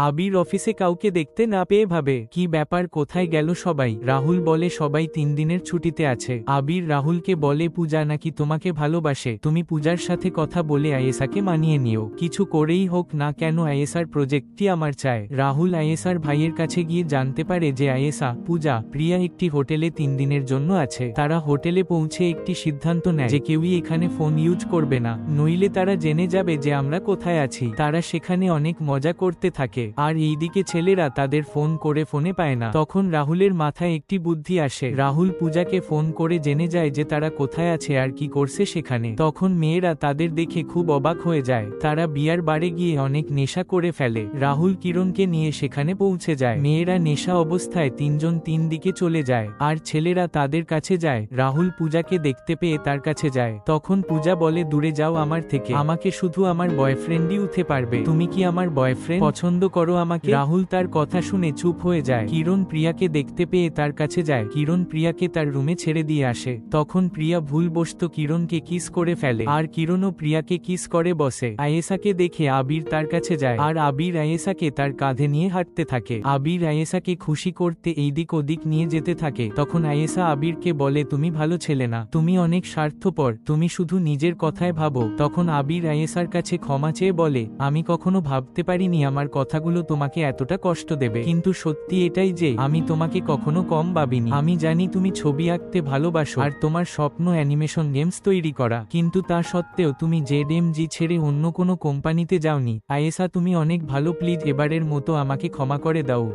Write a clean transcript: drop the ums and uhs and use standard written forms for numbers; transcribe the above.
আবির অফিসে কাউকে দেখতে না পেয়ে ভাবে, কি ব্যাপার, কোথায় গেল সবাই? রাহুল বলে সবাই 3 দিনের ছুটিতে আছে। আবির রাহুলকে বলে পূজা নাকি তোমাকে ভালোবাসে, তুমি পূজার সাথে কথা বলে আয়েশাকে মানিয়ে নিও, কিছু করেই হোক না কেন আয়েশার প্রজেক্টটি আমার চাই। রাহুল আয়েশার ভাইয়ের কাছে গিয়ে জানতে পারে যে আয়েশা, পূজা, প্রিয়া একটি হোটেলে 3 দিনের জন্য আছে। তারা হোটেলে পৌঁছে একটি সিদ্ধান্ত নেয় যে কেউই এখানে ফোন ইউজ করবে না, নইলে তারা জেনে যাবে যে আমরা কোথায় আছি। তারা সেখানে অনেক মজা করতে থাকে, আর এইদিকে ছেলেরা তাদের ফোন করে ফোনে পায় না। তখন রাহুলের মাথায় একটি বুদ্ধি আসে। রাহুল পূজাকে ফোন করে জেনে যায় যে তারা কোথায় আছে আর কি করছে সেখানে। তখন মেয়েরা তাদের দেখে খুব অবাক হয়ে যায়। তারা বিয়ার বারে গিয়ে অনেক নেশা করে ফেলে। রাহুল কিরণকে নিয়ে সেখানে পৌঁছে যায়। মেয়েরা নেশা অবস্থায় 3 জন 3 দিকে চলে যায়, আর ছেলেরা তাদের কাছে যায়। রাহুল পূজাকে দেখতে পেয়ে তার কাছে যায়। তখন পূজা বলে, দূরে যাও আমার থেকে, আমাকে শুধু আমার বয়ফ্রেন্ডই উঠতে পারবে, তুমি কি আমার বয়ফ্রেন্ড পছন্দ করো আমাকে? রাহুল তার কথা শুনে চুপ হয়ে যায়। কিরণ প্রিয়াকে দেখতে পেয়ে তার কাছে যায়। কিরণ প্রিয়াকে তার রুমে ছেড়ে দিয়ে আসে। তখন প্রিয়া ভুলবশত কিরণকে কিস করে ফেলে, আর কিরণও প্রিয়াকে কিস করে বসে। আয়েশাকে দেখে আবির তার কাছে যায়, আর আবির আয়েশাকে তার কাঁধে নিয়ে হাঁটতে থাকে। আবির আয়েশাকে খুশি করতে এইদিক ওদিক নিয়ে যেতে থাকে। তখন আয়েশা আবিরকে বলে, তুমি ভালো ছেলে না, তুমি অনেক স্বার্থপর, তুমি শুধু নিজের কথায় ভাবো। তখন আবির আয়েশার কাছে ক্ষমা চেয়ে বলে, আমি কখনো ভাবতে পারিনি আমার কথাগুলো তোমাকে এতটা কষ্ট দেবে, কিন্তু সত্যি এটাই যে আমি তোমাকে কখনো কম ভাবিনি। আমি জানি তুমি ছবি আঁকতে ভালোবাসো আর তোমার স্বপ্ন অ্যানিমেশন গেমস তৈরি করা, কিন্তু তা সত্ত্বেও তুমি জেডএমজি ছেড়ে অন্য কোনো কোম্পানিতে যাওনি। আয়েশা, তুমি অনেক ভালো, প্লিজ এবারের মতো আমাকে ক্ষমা করে দাও।